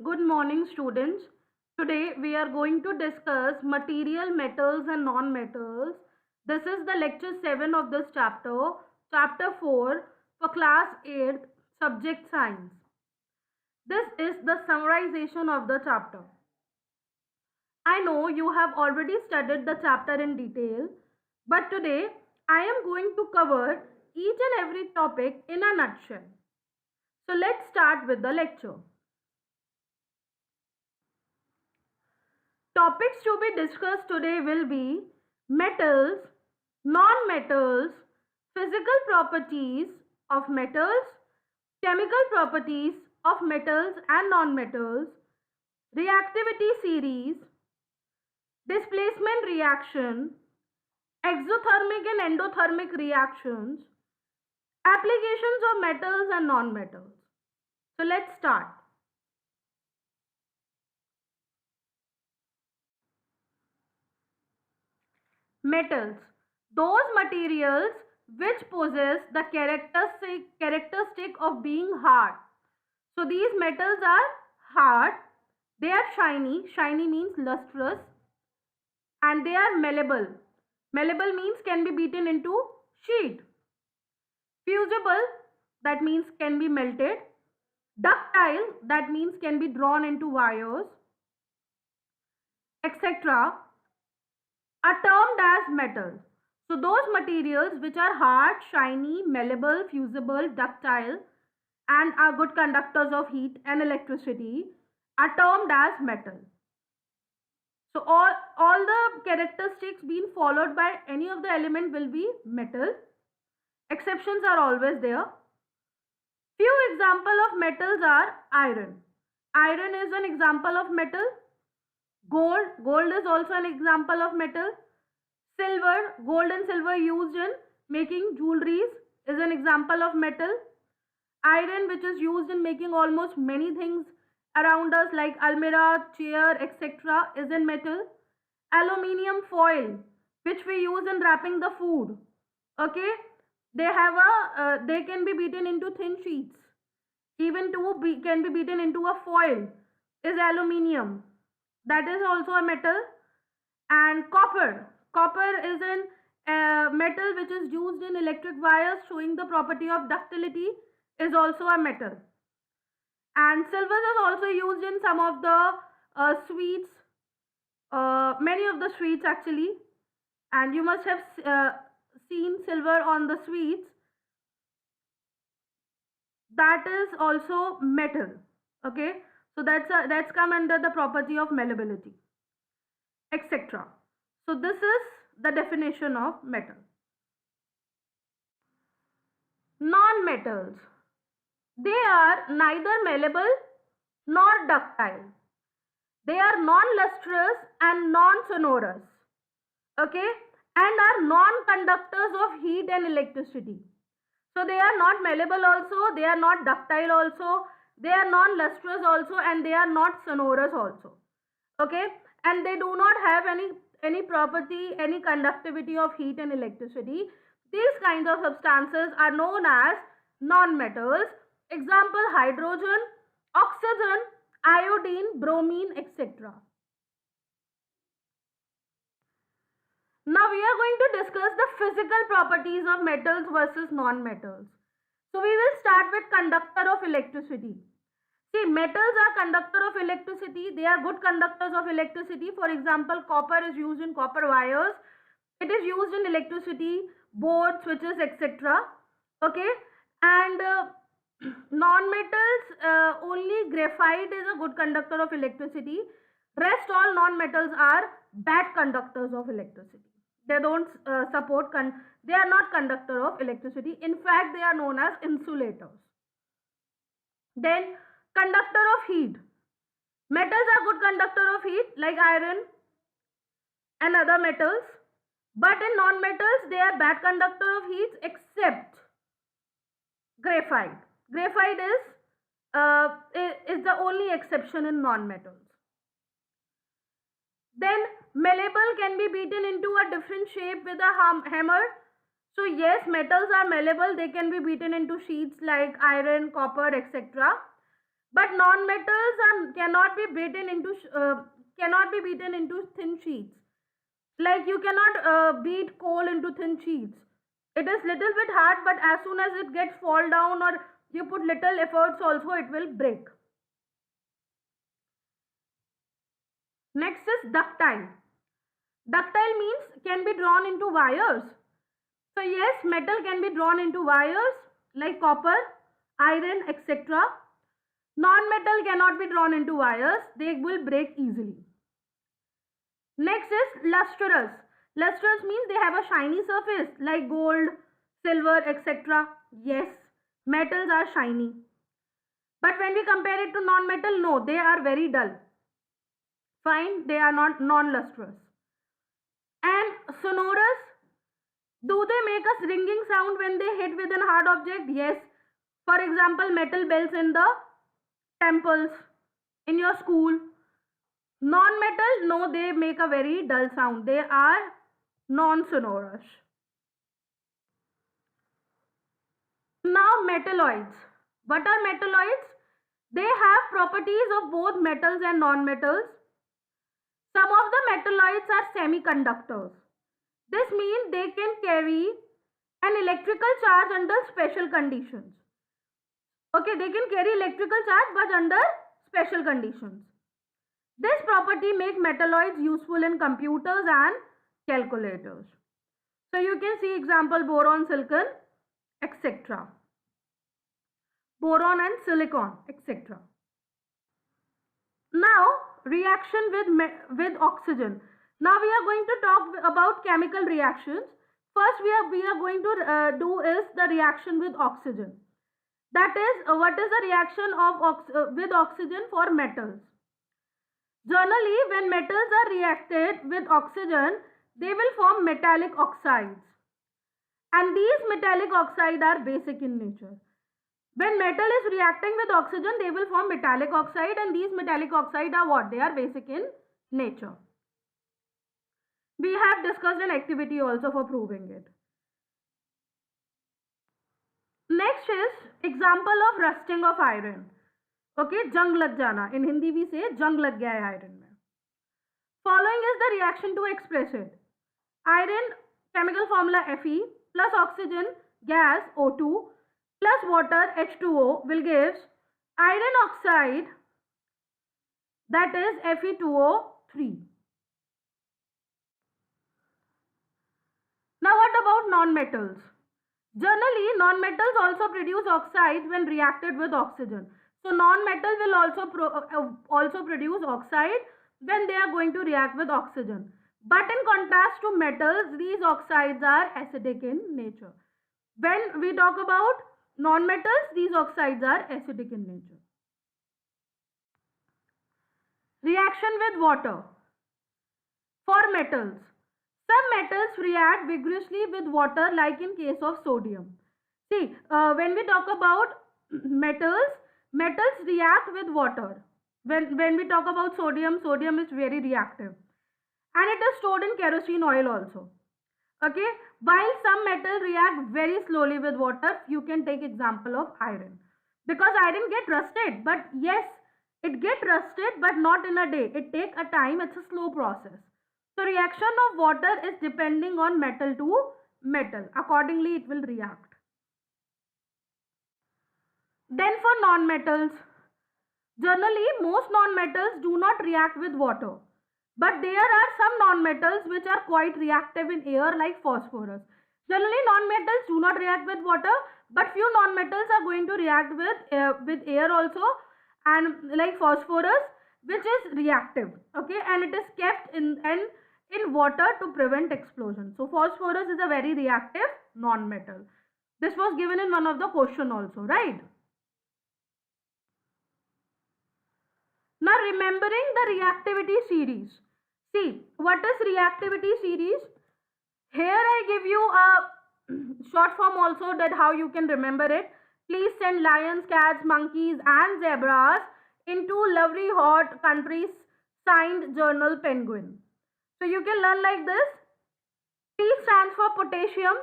Good morning, students. Today we are going to discuss material metals and non-metals. This is the lecture 7 of this chapter 4 for class 8, subject science. This is the summarization of the chapter. I know you have already studied the chapter in detail, but today I am going to cover each and every topic in a nutshell. So let's start with the lecture. Topics to be discussed today will be metals, non-metals, physical properties of metals, chemical properties of metals and non-metals, reactivity series, displacement reaction, exothermic and endothermic reactions, applications of metals and non-metals. So let's start. Metals, those materials which possess the characteristic of being hard. So these metals are hard, they are shiny, shiny means lustrous, and they are malleable. Malleable means can be beaten into sheet. Fusible, that means can be melted. Ductile, that means can be drawn into wires, etc. are termed as metals. So those materials which are hard, shiny, malleable, fusible, ductile and are good conductors of heat and electricity are termed as metal. So all the characteristics being followed by any of the element will be metal. Exceptions are always there. Few examples of metals are iron. Iron is an example of metal. Gold is also an example of metal. Silver, gold and silver used in making jewelries is an example of metal. Iron, which is used in making almost many things around us like almirah, chair, etc. is in metal. Aluminium foil, which we use in wrapping the food. Okay, they can be beaten into thin sheets. Even can be beaten into a foil is aluminium. That is also a metal. And copper. Copper is a metal which is used in electric wires, showing the property of ductility, is also a metal. And silver is also used in some of the sweets, many of the sweets actually. And you must have seen silver on the sweets. That is also metal. Okay, so that's come under the property of malleability, etc. So this is the definition of metal. Non-metals, they are neither malleable nor ductile. They are non-lustrous and non-sonorous, okay, and are non-conductors of heat and electricity. So they are not malleable also, they are not ductile also, they are non-lustrous also, and they are not sonorous also, okay, and they do not have any property, any conductivity of heat and electricity. These kinds of substances are known as non-metals. Example: hydrogen, oxygen, iodine, bromine, etc. Now we are going to discuss the physical properties of metals versus non-metals. So we will start with conductor of electricity. See, metals are conductor of electricity. They are good conductors of electricity. For example, copper is used in copper wires. It is used in electricity, boards, switches, etc. Okay, and non-metals, only graphite is a good conductor of electricity. Rest all non-metals are bad conductors of electricity. They don't they are not conductor of electricity. In fact, they are known as insulators. Then conductor of heat. Metals are good conductor of heat like iron and other metals. But in non-metals, they are bad conductor of heat except graphite. Graphite is the only exception in non-metals. Then malleable can be beaten into a different shape with a hammer. So yes, metals are malleable. They can be beaten into sheets like iron, copper, etc. But non-metals cannot be beaten into thin sheets. Like you cannot beat coal into thin sheets. It is little bit hard, but as soon as it gets fall down or you put little efforts also, it will break. Next is ductile. Ductile means can be drawn into wires. So yes, metal can be drawn into wires like copper, iron, etc. Non-metal cannot be drawn into wires. They will break easily. Next is lustrous. Lustrous means they have a shiny surface like gold, silver, etc. Yes, metals are shiny. But when we compare it to non-metal, no, they are very dull. Fine, they are not non-lustrous. And sonorous, do they make a ringing sound when they hit with a hard object? Yes. For example, metal bells in the temples, in your school. Non-metal, no, they make a very dull sound. They are non-sonorous. Now metalloids. What are metalloids? They have properties of both metals and non-metals. Some of the metalloids are semiconductors. This means they can carry an electrical charge under special conditions. Okay, they can carry electrical charge but under special conditions. This property makes metalloids useful in computers and calculators. So you can see example boron, silicon, etc. Boron and silicon, etc. Now reaction with oxygen. Now we are going to talk about chemical reactions. First we are going to do is the reaction with oxygen. That is what is the reaction of with oxygen for metals. Generally, when metals are reacted with oxygen, they will form metallic oxides. And these metallic oxides are basic in nature. When metal is reacting with oxygen, they will form metallic oxide, and these metallic oxides are what? They are basic in nature. We have discussed an activity also for proving it. Next is example of rusting of iron. Okay, जंग लग जाना. In Hindi we say जंग लग गया है iron में. Following is the reaction to express it. Iron chemical formula Fe plus oxygen gas O2 plus water H2O will give iron oxide, that is Fe2O3. Now what about non-metals? Generally, non-metals also produce oxide when reacted with oxygen. So non-metal will also produce oxide when they are going to react with oxygen. But in contrast to metals, these oxides are acidic in nature. When we talk about non-metals, these oxides are acidic in nature. Reaction with water. For metals, some metals react vigorously with water, like in case of sodium. See, when we talk about metals, metals react with water. When we talk about sodium, sodium is very reactive. And it is stored in kerosene oil also. Okay, while some metals react very slowly with water, you can take example of iron. Because iron get rusted, but yes, it get rusted but not in a day. It take a time, it's a slow process. So reaction of water is depending on metal to metal. Accordingly, it will react. Then for non-metals, generally most non-metals do not react with water. But there are some non-metals which are quite reactive in air, like phosphorus. Generally non-metals do not react with water, but few non-metals are going to react with air also, and like phosphorus, which is reactive. Okay, and it is kept in water to prevent explosion. So phosphorus is a very reactive non-metal. This was given in one of the question also, right? Now remembering the reactivity series. See, what is reactivity series? Here I give you a short form also, that how you can remember it. Please send lions, cats, monkeys and zebras into lovely hot countries, signed Journal Penguin. So you can learn like this. P stands for potassium,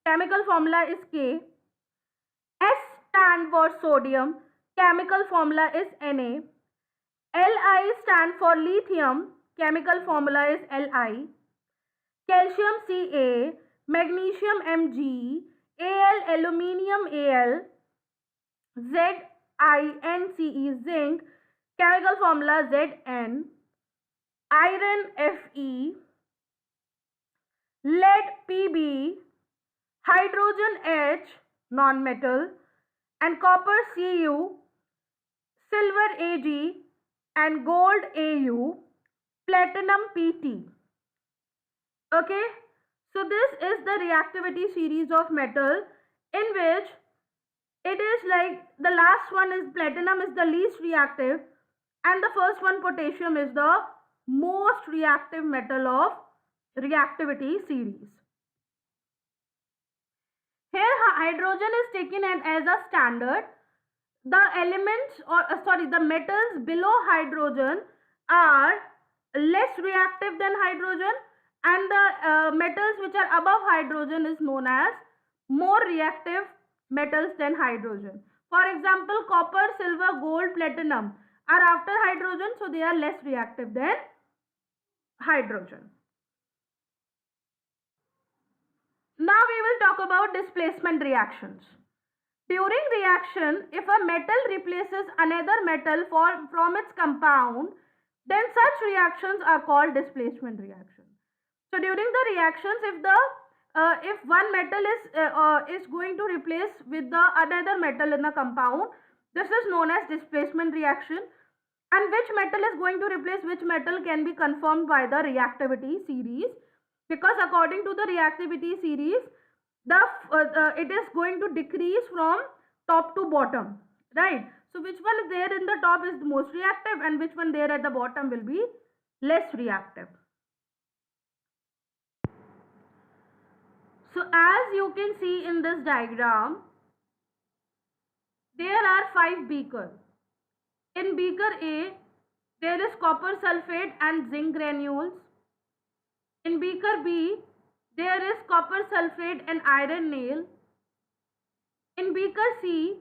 chemical formula is K. S stands for sodium, chemical formula is Na. Li stand for lithium, chemical formula is Li. Calcium Ca, magnesium Mg, Al aluminium Al, Zinc, zinc, chemical formula Zn, iron Fe, lead Pb, hydrogen H, non-metal, and copper Cu, silver Ag, and gold Au, platinum Pt. Okay, so this is the reactivity series of metal, in which it is like the last one is platinum is the least reactive, and the first one potassium is the most reactive metal of reactivity series. Here hydrogen is taken as a standard. The elements the metals below hydrogen are less reactive than hydrogen, and the metals which are above hydrogen is known as more reactive metals than hydrogen. For example, copper, silver, gold, platinum are after hydrogen, so they are less reactive than hydrogen. Now we will talk about displacement reactions. During reaction, if a metal replaces another metal from its compound, then such reactions are called displacement reactions. So during the reactions, if one metal is going to replace with the another metal in the compound, this is known as displacement reaction. And which metal is going to replace which metal can be confirmed by the reactivity series, because according to the reactivity series, it is going to decrease from top to bottom, right? So which one is there in the top is the most reactive, and which one there at the bottom will be less reactive. So as you can see in this diagram, there are 5 beakers. In beaker A, there is copper sulfate and zinc granules. In beaker B, there is copper sulfate and iron nail. In beaker C,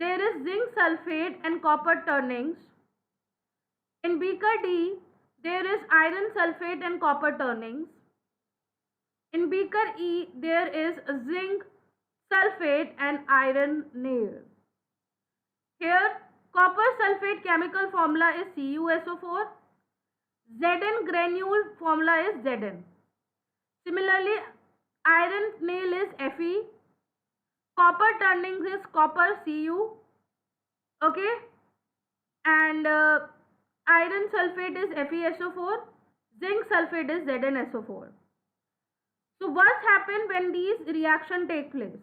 there is zinc sulfate and copper turnings. In beaker D, there is iron sulfate and copper turnings. In beaker E, there is zinc sulfate and iron nail. Here, copper sulfate chemical formula is CuSO4. Zn granule formula is Zn. Similarly, iron nail is Fe. Copper turnings is copper Cu. Okay. And iron sulfate is FeSO4. Zinc sulfate is ZnSO4. So what's happened when these reactions take place?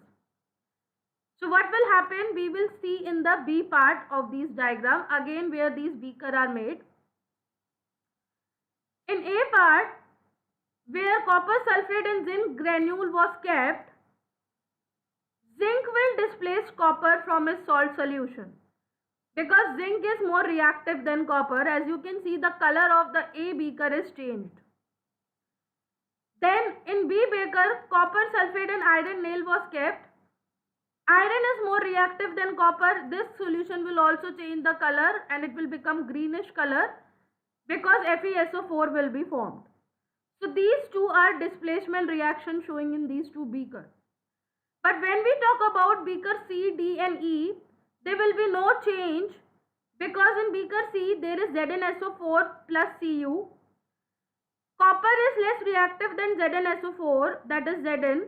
So what will happen? We will see in the B part of this diagram, again where these beakers are made. In A part, where copper sulfate and zinc granule was kept, zinc will displace copper from its salt solution, because zinc is more reactive than copper. As you can see, the color of the A beaker is changed. Then in B beaker, copper sulfate and iron nail was kept. Iron is more reactive than copper. This solution will also change the color and it will become greenish color, because FeSO4 will be formed. So these two are displacement reactions showing in these two beakers. But when we talk about beaker C, D and E, there will be no change, because in beaker C there is ZnSO4 plus Cu. Copper is less reactive than ZnSO4, that is Zn.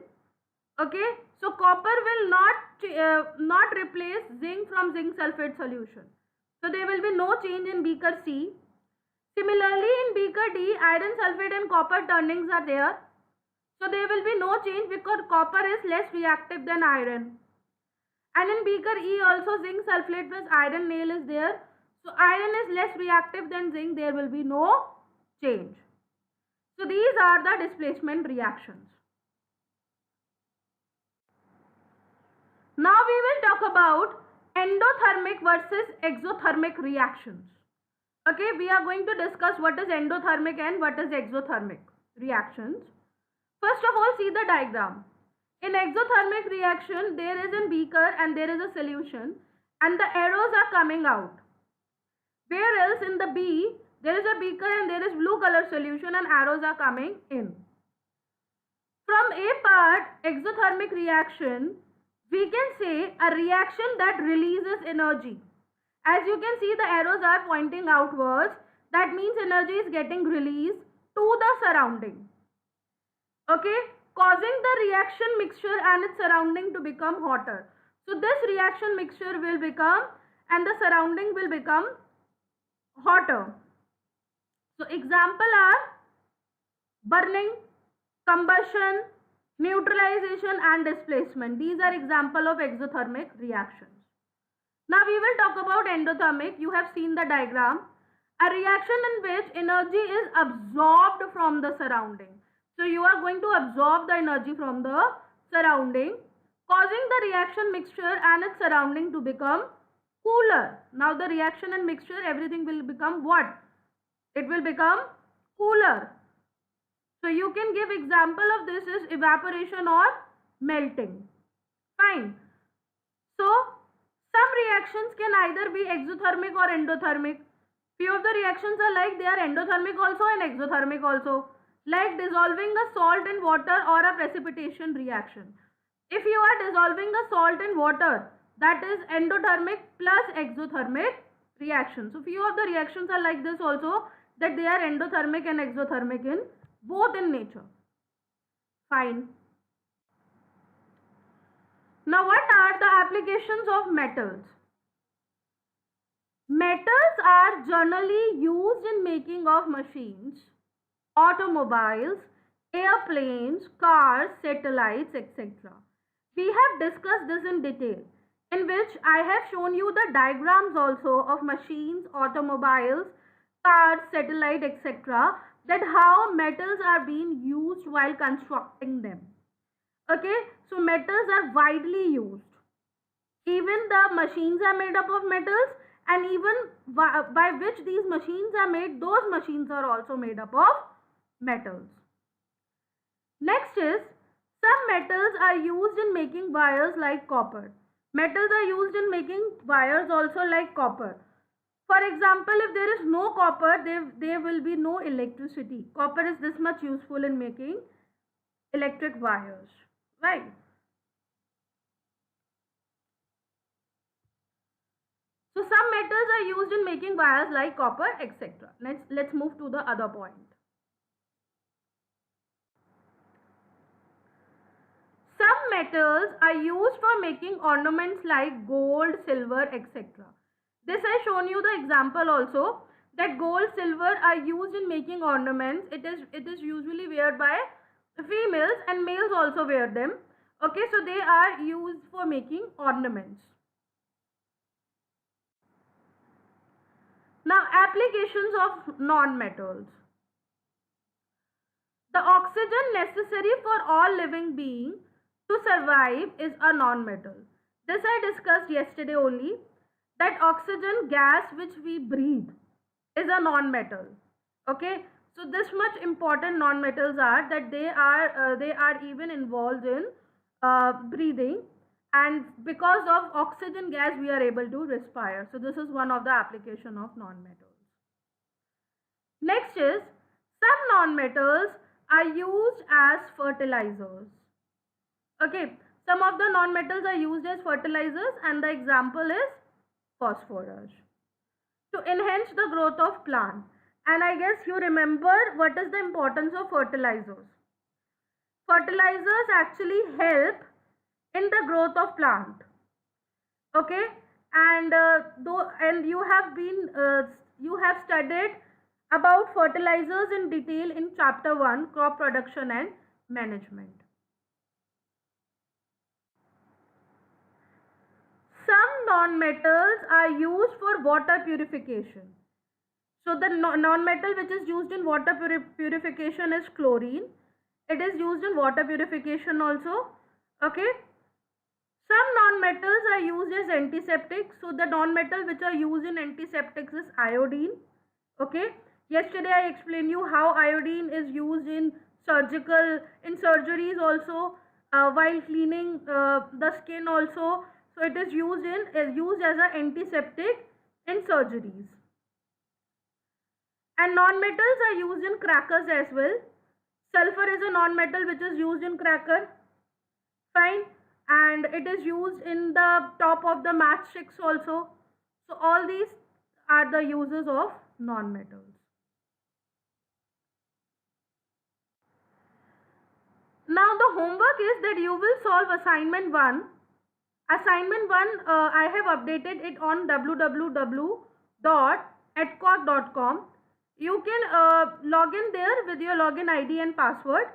Okay, so copper will not replace zinc from zinc sulfate solution. So there will be no change in beaker C. Similarly, in beaker D, iron sulfate and copper turnings are there. So there will be no change, because copper is less reactive than iron. And in beaker E also, zinc sulfate plus iron nail is there. So iron is less reactive than zinc, there will be no change. So these are the displacement reactions. Now we will talk about endothermic versus exothermic reactions. Okay, we are going to discuss what is endothermic and what is exothermic reactions. First of all, see the diagram. In exothermic reaction, there is a beaker and there is a solution. and the arrows are coming out. Whereas in the B, there is a beaker and there is blue color solution and arrows are coming in. From A part, exothermic reaction, we can say a reaction that releases energy. As you can see, the arrows are pointing outwards. That means energy is getting released to the surrounding. Okay, causing the reaction mixture and its surrounding to become hotter. So this reaction mixture will become and the surrounding will become hotter. So example are burning, combustion, neutralization and displacement. These are example of exothermic reactions. Now we will talk about endothermic. You have seen the diagram. A reaction in which energy is absorbed from the surrounding. So you are going to absorb the energy from the surrounding, causing the reaction mixture and its surrounding to become cooler. Now the reaction and mixture, everything will become what? It will become cooler. So you can give example of this is evaporation or melting. Fine. So some reactions can either be exothermic or endothermic. Few of the reactions are like they are endothermic also and exothermic also. Like dissolving a salt in water or a precipitation reaction. If you are dissolving a salt in water, that is endothermic plus exothermic reaction. So few of the reactions are like this also, that they are endothermic and exothermic in both in nature. Fine. Now what are the applications of metals? Metals are generally used in making of machines, automobiles, airplanes, cars, satellites, etc. We have discussed this in detail, in which I have shown you the diagrams also of machines, automobiles, cars, satellite, etc. that how metals are being used while constructing them. Okay, so metals are widely used. Even the machines are made up of metals, and even by which these machines are made, those machines are also made up of metals. Next is, some metals are used in making wires like copper. Metals are used in making wires also like copper. For example, if there is no copper, there will be no electricity. Copper is this much useful in making electric wires, right? So some metals are used in making wires like copper, etc. Let's move to the other point. Some metals are used for making ornaments like gold, silver, etc. This I shown you the example also, that gold, silver are used in making ornaments. It is usually worn by females and males also wear them. Okay, so they are used for making ornaments. Now applications of non-metals. The oxygen necessary for all living beings to survive is a non-metal. This I discussed yesterday only, that oxygen gas which we breathe is a non-metal. Okay, so this much important non-metals are that they are even involved in breathing, and because of oxygen gas we are able to respire. So this is one of the application of non-metals. Next is, some non-metals are used as fertilizers. Okay, some of the non-metals are used as fertilizers, and the example is phosphorus. To enhance the growth of plant. And I guess you remember what is the importance of fertilizers. Fertilizers actually help in the growth of plant. Okay, and you have studied about fertilizers in detail in chapter 1, crop production and management. Some non-metals are used for water purification. So the non-metal which is used in water purification is chlorine. It is used in water purification also. Okay. Some non-metals are used as antiseptics. So the non-metal which are used in antiseptics is iodine. Okay. Yesterday I explained you how iodine is used in surgeries also, while cleaning the skin also. So it is used as an antiseptic in surgeries. And non-metals are used in crackers as well. Sulfur is a non-metal which is used in cracker. Fine. And it is used in the top of the matchsticks also. So all these are the uses of non-metals. Now the homework is that you will solve assignment 1. Assignment 1, I have updated it on www.edcog.com. You can log in there with your login ID and password.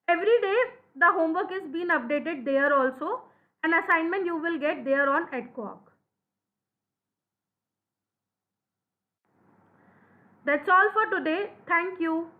Every day the homework is being updated there also. An assignment you will get there on Edcog. That's all for today. Thank you.